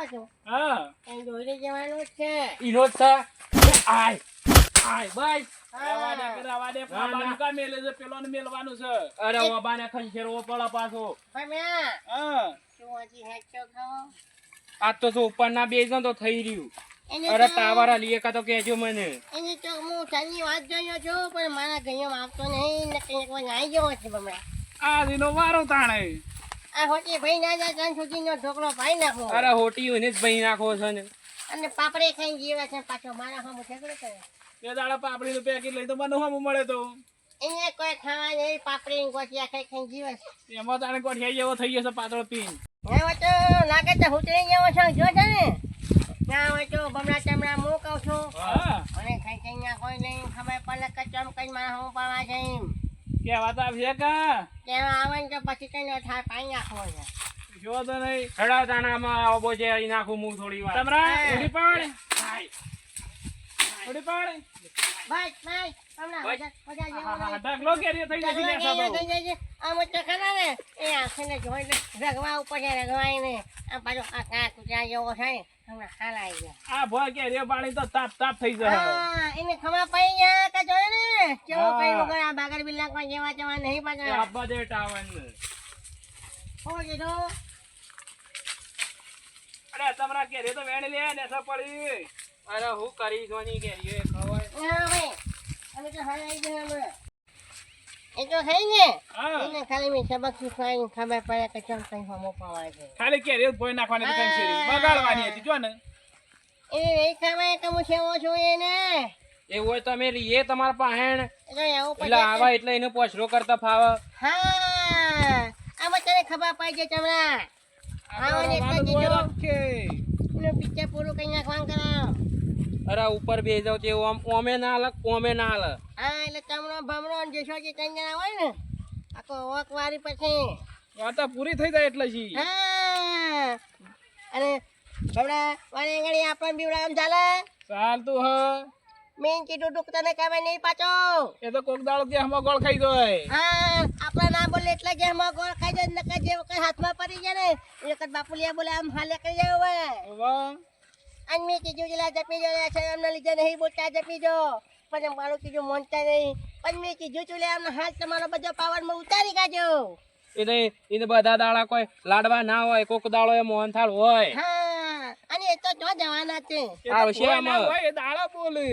પાછું હા એ જોઈને જવાનું જ છે. ઈનો જ છે. આય આય બસ. રવા દે ના, ના. બાબા કા મેલે છે પેલોને મેલવાનું છે. અરે ઓબાને ખંખેરવો પડે પાછો. પણ મેં હા શું હજી હેચો ખાઓ? આજ તો શું ઉપરના બે જણ તો થઈ રહ્યું. એને અરે તો- ટાવર આલી એકા તો કહેજો મને. એની તો હું ચાની વાત જોયો છું પણ મારા ઘરમાં આવતો નહીં ને કંઈક વાર આવી ગયો છે બમણા. આ દીનો વારો તાણે આ હોટી ભાઈ ના જાય ત્યાં સુધીનો ઢોકળો ભાઈ નાખો અરે હોટી એને જ ભાઈ નાખો છે ને. અને પાપડે ખાઈને જીવે છે પાછો મારા સામે ઝઘડો કરે. તે દાડા પાપડીનું પેકેટ લઈ તો મને હમ મળે તો એને કોઈ ખાવા નહીં પાપડી ને ગોઠિયા ખાઈ ખાઈને જીવે છે. એમાં તાણે ગોઠિયા જેવો થઈ જશે પાતળો પીન. હવે તો લાગે છે ઉતરી ગયો છો જો છે ને ના હોય તો બમણા ચમડા હું કહું છું હા અને ખાઈ ખાઈને કોઈ નહીં ખબર પડે કે ચમ કઈ મારા હું પાવા છે એમ કેવા તો આવશે કા તેમાં આવે ને તો પછી કઈ થાય પાઈ નાખવો છે. જો તો નહીં હડા દાણામાં આવો છે અહીં નાખું હું થોડી વાર. તમરા હા. ઉડી પાડ આય. ઉડી પાડ બસ બસ હમણાં બસ. મજા જેવું હા નહીં. ઢગલો કેરીઓ થઈ જશે ને સાબો. આમ જ તો ખરા ને એ આંખને જોઈને રગવા ઉપર છે રગવાઈને આમ પાછો આ કાં કૂતરા જેવો છે ને હમણાં હાલ આવી ગયા. આ ભોય કેરીઓ પાણી તો તાપ તાપ થઈ જશે હા, એને ખબર પડી ગયા કે જોયું ને કેવું હા. કઈ વગર આ બાગર બિલ્લા કોઈ જેવા તેવા નહીં એ પાછા. આપવા દે ટાવરને. શું કીધું? અરે તમરા કેરીઓ તો વેણ લે ને સા પડી અરે હું કરી જોની કેરીઓ એ ખવાય. હા, ભાઈ. અમે તો હાલ આવી ગયા હમણાં. એ તો થઈ ને હા એને ખાલી મેં સબક શીખવાડીને ખબર પડે કે ચમ કઈ હમો પવાય છે. ખાલી કેરીઓ જ ભોય નાખવાની હતી કંચેરી બગાડવાની હતી જો ને એને નહીં ખબર કે હું સેવો છું એને એવું હોય તો અમે રહીએ તમારા પાહેણ. એટલે એવું એટલે પછી આવા એટલે એને પોછરો કરતા ફાવે. હા આમાં તને ખબર પડી છે ચમડા હા મને એટલે રવાનું કીધું રાખે એનું પિક્ચર પૂરું કઈ નાખવાનું કરાવ. અરે ઉપર બે જાવ તે ઓમે ના હાલે ઓમે ના હાલે. હા એટલે ચમડો ભમડો ને જેસોજી ત્રણ જણા હોય ને આખો વોક વાળી પછી વાર્તા પૂરી થઈ જાય એટલે જી હા અને ભમડા વાળી ગાડી આપણને બીવડામ ચાલે ચાલતું હ મેં કીધું તું તને કહેવાય નહીં પાછો એ તો કોક દાડો કે હમો ગોળ ખાઈ જાય હા આપણે ના બોલે એટલે જે હમણાં ગોળ ખાઈ જાય નકર જે વખત હાથમાં પડી જાય ને એ વખત બાપુલિયા બોલે આમ હાલે કરી જાય હોય વાહ અને મેં કીધું જેલા જપી જો છે એમના લીધે નહીં બોલતા જપી જો પણ મારું કીધું મોનતા નહીં પણ મેં કીધું ચૂલે એમનો હાથ તમારો બધો પાવરમાં ઉતારી કાઢજો એને બધા દાડા કોઈ લાડવા ના હોય કોક દાડો એ મોહનથાળ હોય. હા અને એ તો જો જવાના છે એ તો આવશે કોઈ ના આમાં. હોય, એ દાડા બોલે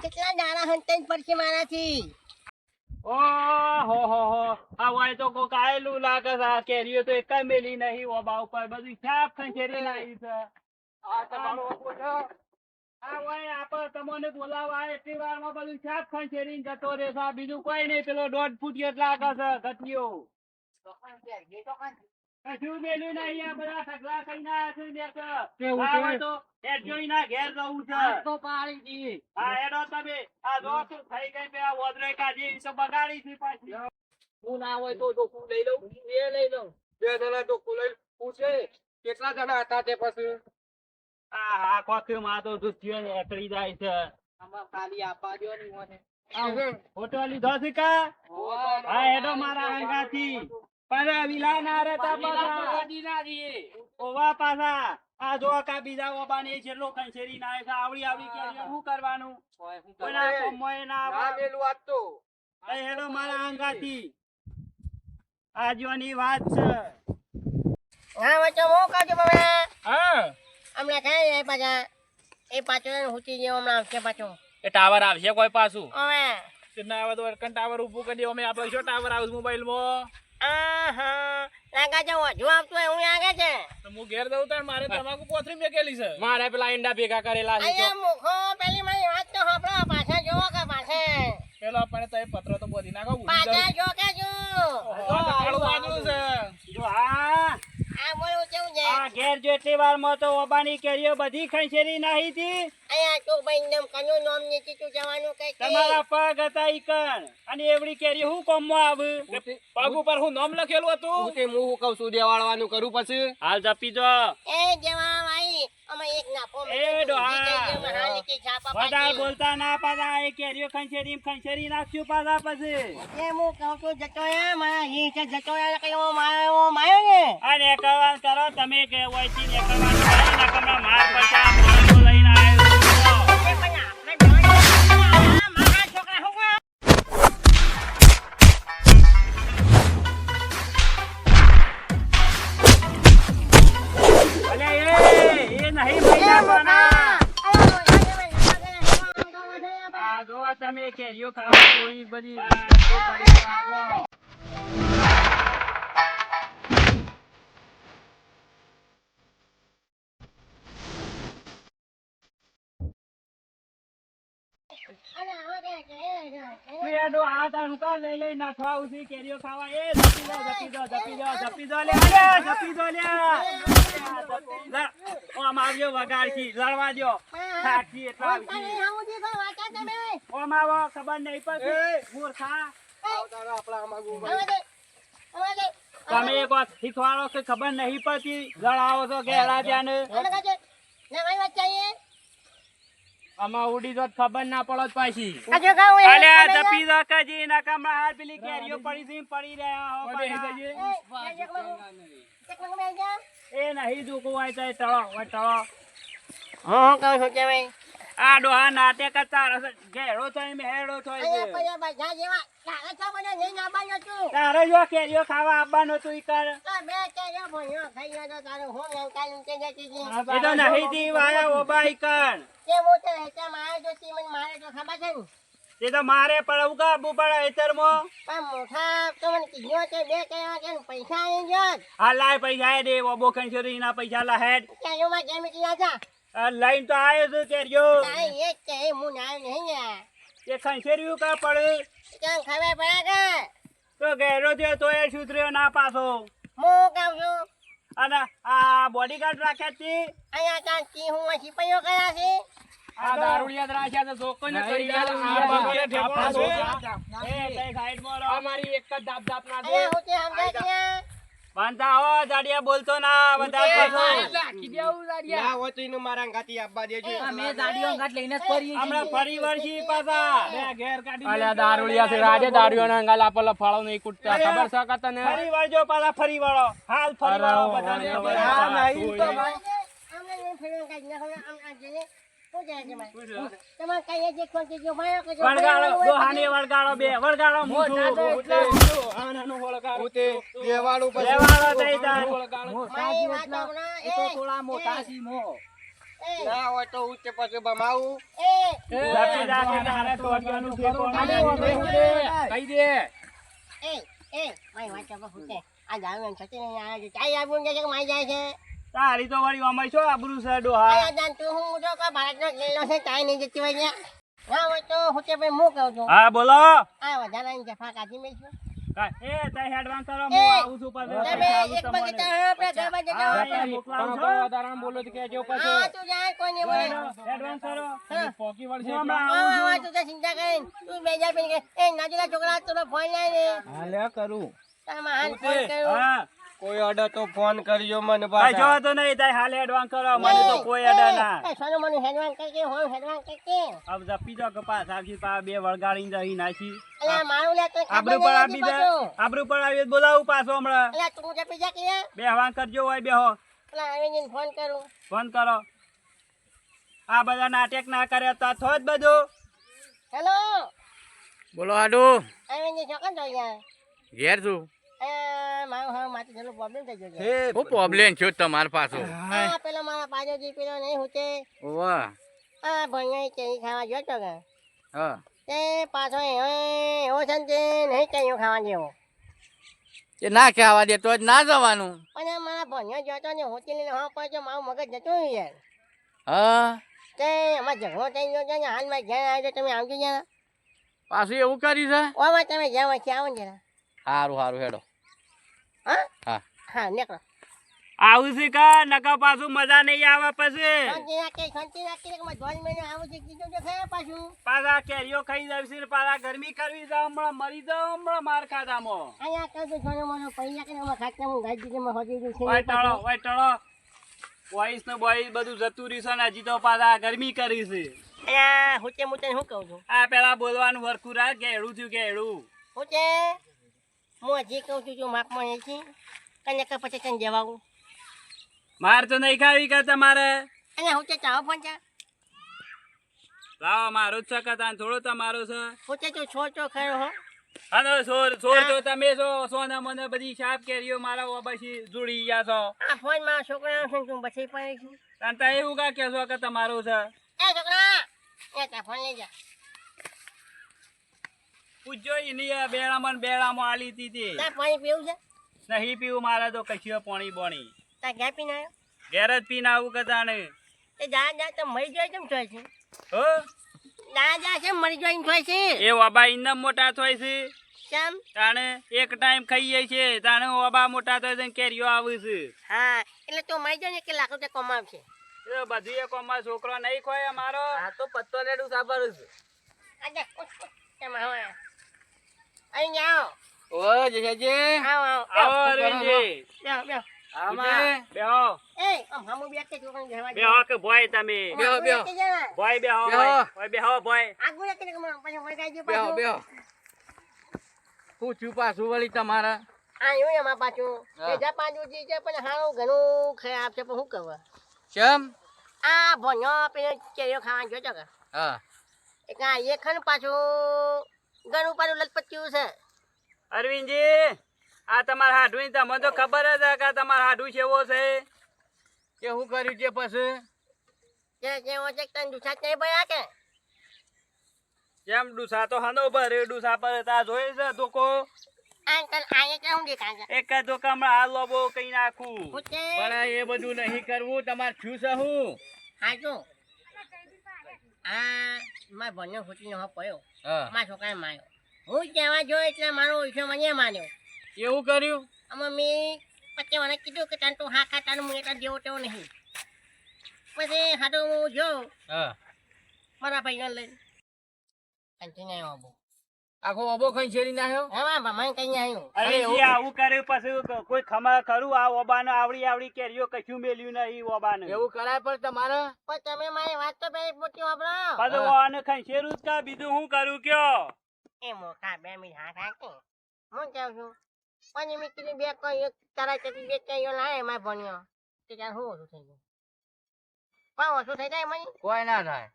કેટલા દાડા હંતાઈ પડશે મારાથી ઓહો હો હો આ હોય તો કોક આયેલું લાગે છે. આ કેરીઓ તો એકાય મેલી નહીં ઓબા ઉપર બધી છાપ ખંચેરી નાખી છે. આ તમારો ઓબો છે. આ હોય આપણે તમને બોલાવા એટલી વારમાં બધું છાપ ખંચેરીને જતો રહેશે. આ બીજું કોઈ નહીં પેલો 1.5 ફૂટ જેટલા લાગે છે ગતિયો. કશું મેલ્યું નહીં. આ બધા ઢગલા કરીને આયા છે ને કે આ હોય તો એડજોઈના ઘેર જવું છે. હા, હેડો તમે. આ જો શું થઈ ગઈ બે આ ઓદરે કાઢી ઈ તો બગાડી છે પાછી. હું ના હોય તો ડોકું લઈ લઉં. બે લઈ લઉં. બે જણા ડોકું લઈ પૂછે કેટલા જણા હતા તે પછી. આ કોથળીમાં તો દૂધિયો ને એકડી જાય છે. આમાં ખાલી આપવા દ્યો ને મને. ફોટો લીધો છે કા? હા, હેડો મારા અંગાથી. પણ વિલા ના રહેતા પાછા. ઓવા પાછા. આ જો કા બીજા ઓબાને જેટલો કંસેરી ના આવે છે આવડી આવડી કેરીઓ શું કરવાનું? કોઈના કોમોય ના આવે. એ હેડો મારા અંગાથી. આ જોની વાત છે. હા વચ્ચે હું કહું છું બાબા હા હમણાં કાંઈ જાય પાછા એ પાછો હુતી જેવો હમણાં આવશે પાછો એ ટાવર આવશે કોઈ પાછું. હવે તે ના આવે તો અરકન ટાવર ઊભું કરી દે અમે આપણે શું ટાવર આવું મોબાઈલમાં આહા લાગા જો હજુ આવતું હોય હું આગળ છે તો હું ઘેર દઉં તાર મારે તમાકુ પોથરી મેકેલી છે મારે પેલા ઈંડા ભેગા કરેલા છે તો. અહીંયા મુખો પેલી મારી વાત તો સાંભળો પાછા જોવો કે પાછા પેલો આપણે તો એ પત્ર તો બોધી નાખો ઉડી પાછા જાવ. જો કે જો ઓહો, આ તો કાળું વાદળું છે જો હા આ બોલું કેવું છે આ ઘેર જેટલી વાર માં તો ઓબાની કેરીઓ બધી ખંચેરી નાહી હતી. અહીંયા તો ભાઈ નામ કનું નામ નીચે તું જવાનું કઈ તમારા પગ હતા ઈકણ અને એવડી કેરી હું કોમમાં આવે. પગ ઉપર હું નામ લખેલું હતું હાલ જપી જો. એ જેવા ભાઈ અમે એક નાખો એ ડોહા. હાલી છાપા વધારે પાડી બોલતા ના પાછા એ કેરીઓ ખંચેરી નાખશું પાછા પછી. એ હું કહું છું જતો એ મારા હિંચે જતો એ કઈ માયો ને અને કવાન કરો તમે કે ઓયથી નીકળવાનું નહીં, નકરમાં માર પડશે. આ ભોંડો લઈને આવ્યો છું. એ પણ આપણે જવાનું મારા છોકરા હું કહો? અલે એ નહીં મહિના કોના. આ જો તમે કેરીઓ ખાવા કોઈ બધી પેડો આ તારું કા લઈ નાખવા ઉસી કેરીઓ ખાવા. એ જપી દો લે. અલે જપી દો લે. ઓમ આવજો વગાડથી લડવા દો. સાક્ષી એટલા ઓમ આવો ખબર નહીં પડતી મૂર્ખા. તમે એક વાત શીખવાડો કે ખબર નહીં પડતી લડાવો છો ઘેરા ત્યાંને. આમાં ઉડી જો ખબર ના પડો પાછી. અલ્યા જપી દો કજી નકામા હાર પેલી કેરીઓ પડી રહ્યા હો પાછા. એ નહીં જોકો હોય તો ટળો. હું કહું છું કે ભાઈ આ ડોહા નાટક કરતા ઘેરો થઈ મેળો થઈ અહીંયા બધા જેવા તારા છો મને નહીં આવવાનો છું. તારે જો કેરીઓ ખાવા આવવાનો તું કર. બે કેરીઓ ભણ્યો ખાઈ ગયો તો તારું હું લંકાનું કે જતી હતી. એ તો નહીં દી વાયા ઓબાઈ કર. કે હું તો હેચા મારે તો તી મને મારે તો ખબર છે ને. તે તો મારે પડવું કા આબુ પડે એતરમાં. પણ મોટા તો મને કીધું છે બે કેવા કે પૈસા આવી ગયો આ લાય પૈસા એ દે ઓબો કંસરી ના પૈસા લા હેડ. કેરીઓમાં કેમ કીધા હતા આ લાઈન તો આયો છે કેરીઓ. તારી એક કે હું ના નહીં યાર એ કંસરી કા પડે કેમ ખબર પડે કે તો ઘેરો છે તો એ સુધર્યો ના પાછો. હું કહું છું અને આ બોડીગાર્ડ રાખ્યા તી અહીંયા કાંકી હું સિપાહીઓ કર્યા છે. આ દારૂડિયા દ્રાક્ષા તો જોકો ને કરી ગયા. આ બગડે ઠેકોણો છે. એ તઈ સાઈડ માં રહો. અમારી એક જ દાબ દાબ ના દે. અહીંયા હું તે સમજાય છે બાંધા હો જાડિયા બોલતો ના બધા પાછો. રાખી દેવું દાડિયા. ના હોય તો એનું મારા ગાતી આપવા દેજો. હમણાં ફરી વળશી પાછા. બે ઘેર કાઢી અલ્યા દારૂડિયા છે રાજે દારૂડિયાના અંગાલ આપેલા ફાળો નહીં કૂટતા ખબર છે કે તને? ફરી વળજો પાછા ફરી વળો. હાલ ફરી વળો બધાને ખબર છે. હા, નહીં તો ભાઈ. અમને નહીં ફેરવું કાંઈ ના ખબર આમ આ જઈને શું જાય છે મારે તમારે કઈ જે ખોટી જો ભાયો કે જો વળગાડો દોહાને વળગાડો બે વળગાડો મૂઠું. આનાનું વળગાડો. ઉતે દેવાળું પછી લેવાડો તઈ તાર. મારી વાત હમણાં એ તો થોડા મોટા ના હોય તો ઉતે પછી બમાવું. જાપી જાકે તારે તોડવાનું ઠેકોણું કહી દે. મારી વાત તો ફૂટે આ જાવ એમ છતી નહીં આવે છે ચાઈ આવું કે મારી જાય છે તારી તો વળી અમાય છો આબરૂ છે ડોહા. આ જાન તું હું તો કા ભારતનો ગેલો છે ચાઈ નહીં જતી હોય ત્યાં ના હોય તો હુતે ભાઈ હું કહું છું હા બોલો. આ વધારાની જફા કાઢી મેં છું એ તઈ હેડવાન કરો હું આવું છું પાછો. તમે એક પગે તો આપણે ઘર બાજુ જાઓ હા, મોકલાવું છું. વધારાનું બોલો તો કહેજો પછી. હા તું જાય કોઈ નહીં બોલે એડવાન્સ કરો. પોકી વળશે હું એટલે. હમણાં આવું હા છું. તું તો ચિંતા કરીને તું બેજા પીને એ નાજુલા છોકરા તો ફોન લાવીને હાલે કરું. તારા હાલ ફોન કર્યો હા કોઈ અડે તો ફોન કરજો મને ભાઈ જો પાછા. તો નહીં તઈ હાલ એડવાન્સ કરો. મને તો કોઈ અડે ના. સોનું મનું હેડવાન કરકે હોય હેડવાન કરકે अब जपी दो कपास आपकी पा બે વળગાડીને જઈ નાખી. અલા મારું લે તો આબરૂ પર આપી દે. આબરૂ પર આવી બોલાવું પાછો હમણાં. અલા તું જે પીજા કે બેહવાન કરજો હોય બેહો. અલા આવીને ફોન કરું ફોન કરો. આ બધા નાટક ના કરે તો થોડ બધું. હેલો બોલો આડુ આવીને ચોકન તો યાર ઘેર છું. મારું હવે માથે થોડું પ્રોબ્લેમ થઈ ગયો છે હે હું પ્રોબ્લેમ છું તમાર પાછો. હા પેલો મારા પાછળથી પેલો નહીં હોતે વાહ. આ ભૈયા કેરી ખાવા ગયો તો કે હા. તે પાછો એવો છે ને તે નહીં કેરીઓ ખાવા જેવો એ ના ખાવા દે તો જ ના જવાનું. પણ મારા ભૈયા ગયો તો ને હોતી લઈને હા પડે મારું મગજ જતું રહ્યું યાર હા. તે અમારે ઝઘડો થઈ ગયો છે ને હાલમાં ઘેર આવ્યો તો તમે આવજો જરા પાછું એવું કર્યું છે. ઓમાં તમે જ્યાં વચ્ચે આવો ને જરા સારું સારું હેડો. હા હા. હા નીકળો આવું છે કા નકા પાછું મજા નહીં આવે પછી. શાંતિ રાખી કે ધોળ મહિને આવું છે કીધું તો ખરા પાછું પાછા કેરીઓ ખાઈ જશે ને પાછા ગરમી કરવી છે હમણાં મરી જાવ હમણાં માર ખાધામાં. અહીંયા કહું સોનો મોનો પૈસા કે અમારે ખાતા હું ગાઈ દીધી મેં હોતી દીધી ઓય ટળો ઓય ટળો. બોઈસ ને બોઈસ બધું જતું રહ્યું છે ને હજી તો પાછા ગરમી કરી છે. અહીંયા હુંચે મુચે શું કહું છું આ પેલા બોલવાનું વરખું રાખ ગેડું થયું ગેડું. હુંચે હું હજી કહું છું જો માપમાં નહીં છી કને કે પછી તને જવાવું માર તો નહીં ખાવી કે તમારે અને હું તે ચાવો ફોન છે લાવો મારો જ છે કે તાન થોડો તમારો છે હું તે તું છો ખરો હો અને સોર તો તમે છો સોના મને બધી સાફ કેરીઓ મારા ઓબાસી જોડી ગયા છો આ ફોન માં છોકરા છે તું બસી પડે છું તાન તા એવું કા કહેશો કે તમારું છે એ છોકરા એ તા ફોન લઈ જા પૂછજો એની બેડામાં આલી હતી તા પાણી પીવું છે નહીં પીવું મારે તો કશીઓ પાણી બોણી તા ઘેર પીને આવ્યો ઘેર જ પીને આવું કે તાણે એ જા તો મરી જાય કેમ થાય છે હો જા છે મરી જાય એમ થાય છે એ ઓબા ઇન્દમ મોટા થાય છે કેમ તાણે એક ટાઈમ ખાઈ જાય છે તાણે ઓબા મોટા થાય છે કેરીઓ આવે છે હા એટલે તું મરી જાય ને કે લાખ રૂપિયા કમાવશે એ બધી એક ઓમાં છોકરો નહીં ખોય અમારો આ તો પત્તો રેડું સાંભળું છું આજે કેમ આવો અહીં જાઓ ઓ જયજી આવો આવો અરવિંદજી બેહો આમાં બેહો એ આમ હમુ બેઠે છોકરાને ઘેરવા બેહો કે ભોય તમે બેહો, બેહો. ભોય બેહો બેહો. ભોય બેહો ભોય આગુ રાખીને કમાવો પછી વળગાઈ ગયો બેહો પાછું બેહો પૂછ્યું પાછું વળી તમારા આ એવું એમાં પાછું હા. એ જા પાછું જી છે પણ હારું ઘણું ખરાબ છે પણ શું કરવા કેમ આ ભણ્યો પેલો કેરીઓ ખાવા ગયો છો કે હા એક આ એ ખન પાછું ઘણું પાછું લલપચ્યું છે અરવિંદજી આ તમારા હાડું તમને તો ખબર જ છે કે તમારા હાડું કેવો છે કે શું કર્યું છે પછી જે જેવો છે તને દુસાત નહીં ભર્યા કે જેમ ડુસા તો હનો ભરે ડુસા પર તા જોઈ છે ધોકો અંકલ આયે કે હું દેખાય છે એક જ ધોકામાં આ લોબો કઈ નાખું હું છે પણ એ બધું નહીં કરવું તમારે શું છે હું હાજો આ મારા ભણ્યો ફૂટીનો હો પડ્યો હા મારા છોકરાને માર્યો હું કહેવા જો એટલે મારો ઓછો મને માર્યો એવું કર્યું આમાં મેં પછી મને કીધું કે તને તો હા ખાતાનું હું એટલા જેવો તેવો નહીં પછી હાટો હું જો હા મારા ભાઈને લઈને કંટીને આવ્યો બહુ આખો અબો ખાઈ શેરી નાખ્યો હા મને કઈ આવ્યું અરવિંદજી આવું કર્યું પછી કોઈ ખમા ખરું આ ઓબાને આવડી કેરીઓ કશું મેલ્યું નહીં ઓબાને એવું કરાય પણ તમારે પણ તમે મારી વાત તો પેલી પોતી વાપરો પાછું આને ખંચેરું જ કા બીજું હું કરું કયો એ મોટા 2 મિનિટ હાથ રાખે હું કહું છું પણ મેં કીધું બે કોઈ એક તારા ચતી બે કઈઓ લાવે મારે ભણ્યો તે ત્યારે હું ઓછું થઈ ગયું પણ ઓછું થઈ જાય મને કોઈ ના થાય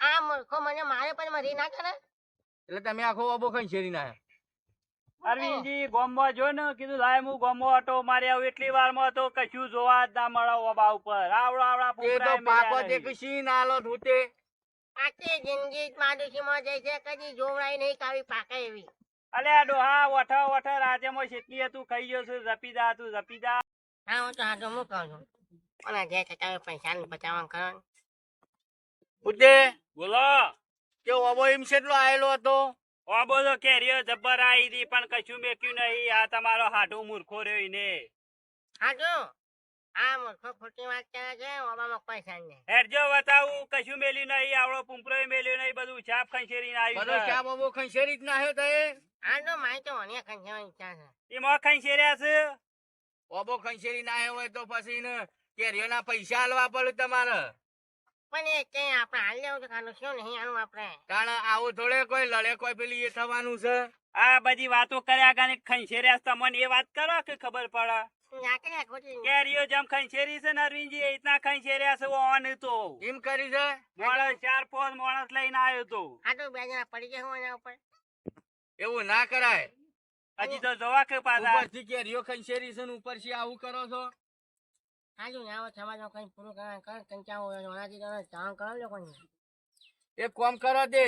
આ મૂર્ખો મને મારે પણ મરી ના કરે એટલે તમે આખો અબો ખાઈ શેરી નાખ્યો અરવિંદજી ગોમમાં જો ને કીધું લાય હું ગોમમાં ઓટો મારી આવું એટલી વારમાં તો કશું જોવા જ ના મળે ઓબા ઉપર આવડા એ તો પાકો તે કશી ના લો ધૂતે આખી જિંદગી માડુસીમાં જાય છે કદી જોવડાઈ નહીં કાવી પાકે એવી અલ્યા ડોહા વઠા રાજ્યમાં શેટલી હતું ખાઈ ગયો છું જપી જા હા હું તો હાથો હું કહું છું પણ જે તમે પૈસાનું બચાવવાનું કરો ને ધૂતે બોલો કે અબો એમ કેટલો આયેલો હતો ઓબો તો કેરીઓ જબ્બર આવી હતી પણ કશું મેક્યું નહીં આ તમારો હાડું મૂર્ખો રહ્યો ને હાજો આ મૂર્ખો ખોટી વાત કરે છે ઓબામાં પૈસા નહીં હેરજો બતાવું કશું મેલ્યું નહીં આવડો પુંપરો મેલ્યો નહીં બધું છાપ ખંચેરીને બધો આવ્યું ચા અબો ખાઈ શેરી જ નાખ્યો તો એ હાજો મારી તો મને ખંજવાની ઈચ્છા છે એમાં ખંચેર્યા છે અબો ખાઈ શેરી નાખ્યો હોય તો પછી ને કેરીઓના પૈસા આલવા પડે તમારે પણ એ કઈ આપણે હાલ લેવું તો ખાનું શું નહીં આનું આપણે કારણ આવું થોડે કોઈ લડે કોઈ પેલી એ થવાનું છે આ બધી વાતો કર્યા ગાને ખંચેર્યા છે તમને એ વાત કરો કે ખબર પડે નાખી આ ખોટી કેરીઓ જેમ ખંચેરી છે ને અરવિંદજી એ રીતના ખંચેર્યા છે ઓન તો એમ કરી છે માણસ 4-5 માણસ લઈને આવ્યો તો હાજો બે જણા પડી જાય હું એના ઉપર એવું ના કરાય હજી તો જોવા કે પાછા ઉપરથી કેરીઓ ખાઈ શેરી છે ને ઉપરથી આવું કરો છો હાજો ને આવો સમાજનો કઈ પૂરું કરવા કર કંચાવો ઓનાથી તમે જાણ કરો લોકોને એક કામ કરો તે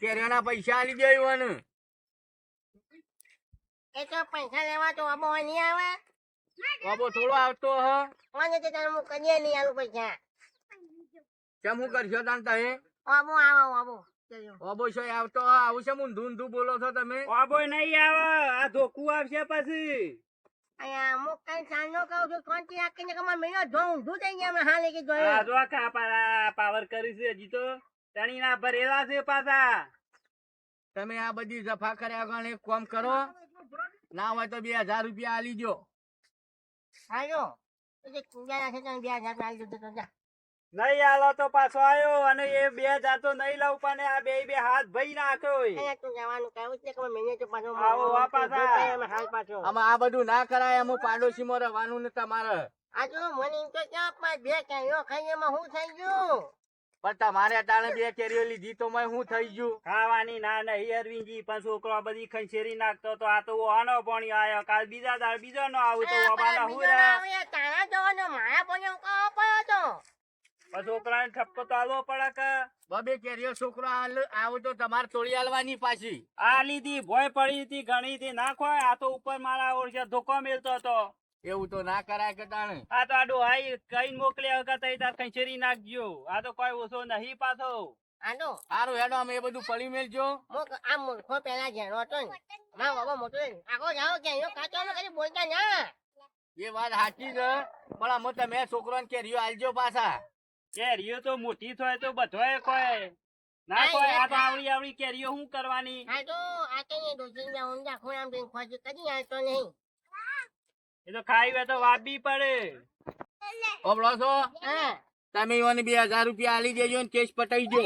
કેરીઓના પૈસા આલી દેવાનું એ તો પૈસા લેવા તો અબો નહીં આવે બાબો થોડો આવતો હ મને તો તને હું કરીએ નહીં આલું પૈસા કેમ હું કરશો તાન તમે અબો આવો અબો બાબો છે આવતો હ આવું છે હું ધૂન બોલો છો તમે ઓબો નહીં આવે આ ધોકું આવશે પછી અહીંયા અમુક કઈ સાંજનો કહું છું શાંતિ રાખીને કે મારે મહિનો જો ઊંધું થઈ ગયા હમણાં હાલે કે આ જોયું જો કા પાવર કરી છે હજી તો તણી ના ભરેલા છે પાછા તમે આ બધી જફા કર્યા વગર એક કામ કરો ના હોય તો 2000 રૂપિયા આલી દો હાજો એ જે કુંડિયા છે તને 2000 આલી દીધું તો જા નહીં આલો તો પાછો આવ્યો અને એ 2000 તો નહીં લઉં પણ આ બે હાથ ભઈ નાખ્યો અહીંયા તું જવાનું કહું છે કે મહિને તો પાછો આવો, આ પાછા. હાલ પાછો આમાં આ બધું ના કરાય. અમુક પાડોશીમાં રહેવાનું ને તમારે. આ જો મને એમ તો ક્યાં પણ બે કેરીઓ ખાઈ એમાં શું થઈ ગયું પણ તમારે ટાણે 2 કેરીઓ લીધી તો મેં શું થઈ ગયું? ખાવાની ના નહીં અરવિંદજી, પણ છોકરો આ બધી ખંચેરી નાખતો તો આ તો આનો પાણી આયો, કાલ બીજા દાડ બીજો નો આવું તો ઓબાના હું રહ્યા. તારા જવાનો મારા પણ કહો પડ્યો તો પણ છોકરાને ઠપકો તો આલવો પડે કે. 2 કેરીઓ છોકરો આવું તો તમારે તોડી આલવાની પાછી. આ લીધી ભોય પડી હતી ઘણી હતી નાખો, આ તો ઉપર મારા ઓળખે ધોકો મેલતો હતો. એવું તો ના કરાય કે તાણે. આ તો આડો હાઈ કઈ મોકલ્યા વગર તઈ તાર ખંચેરી નાખજો. આ તો કોઈ ઓછો નહીં પાછો. આનો સારું હેડો, અમે એ બધું પડી મેલજો. આ મૂર્ખો પેલા જેનો હતો ને ના બાબા મોટો આખો જાઓ કેરીઓ ખાતો ને કદી બોલતા ના એ વાત સાચી છે, પણ અમે તમે છોકરાને કેરીઓ આલજો પાછા. કેરીઓ તો મોટી થાય તો બધોય કોઈ ના કોઈ. આ તો આવડી આવડી કેરીઓ શું કરવાની? આ તો એ દોસ્તી ને ઊંડા ખોરામ દઈને ખોજી કદી આવતો નહીં એ તો ખાઈ હોય તો વાપી પડે. ઓબળો છો હા તમે ઈવોને 2000 રૂપિયા આલી દેજો ને કેસ પટાઈ જો.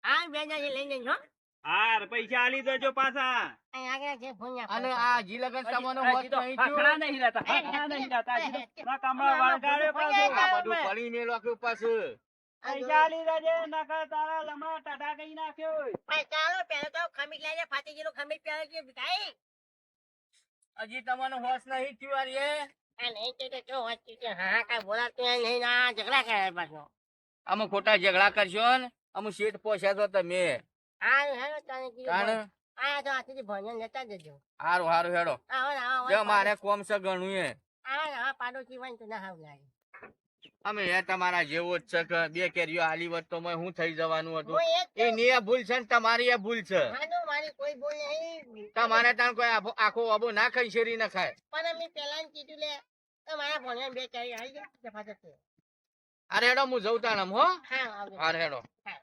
આ બે જણ લઈને જો હાર પૈસા આલી દેજો પાછા. અહીં આગળ છે ફોન અને આ હજી લગન તમને હોશ નહીં થયું. હખણા નહીં રહેતા, હખણા નહીં રહેતા. હજી તો ના કમળ વળગાડે પાછું. આ બધું પડી મેલો કે પાછું. પૈસા આલી દેજે, નકર તારા લમણા ટાટા કઈ નાખ્યો. ચાલો પેલો તો ખમીર લઈને ફાટી ગયેલું ખમીર પહેરો કે ભાઈ હજી તમને હોશ નહીં થયું આરીએ. આ નહીં તો જો વાંચી છે હા કાંઈ બોલાતું નહીં ના ઝઘડા કરે પાછો અમે ખોટા ઝઘડા કરશો ને અમે શેઠ પોસ્યા તો તમે. હા હેલો તને કીધું તાણે આ તો આથી ભણ્યો લેતા જજો હારું હારું હેડો. જો મારે કોમ છે ઘણું એ. આ પાડોશી હોય ને તો ના હાવ લાગે અમે એ તમારા જેવો જ છે કે 2 કેરીઓ આલી હોત તો મેં શું થઈ જવાનું હતું. હું એક એ ની એ ભૂલ છે ને તમારી એ ભૂલ છે. મારી કોઈ ભૂલ નહીં તમારે ત્યાં કોઈ આખો અબો ના ખાઈ શેરી ના ખાય. પણ અમે પેલા કીધું લે તો મારા ભણ્યા બે ચારી આવી જાય જફા જશે અરે હેડો હું જઉં તાણમ હો. હા આવજો અરે હેડો. હા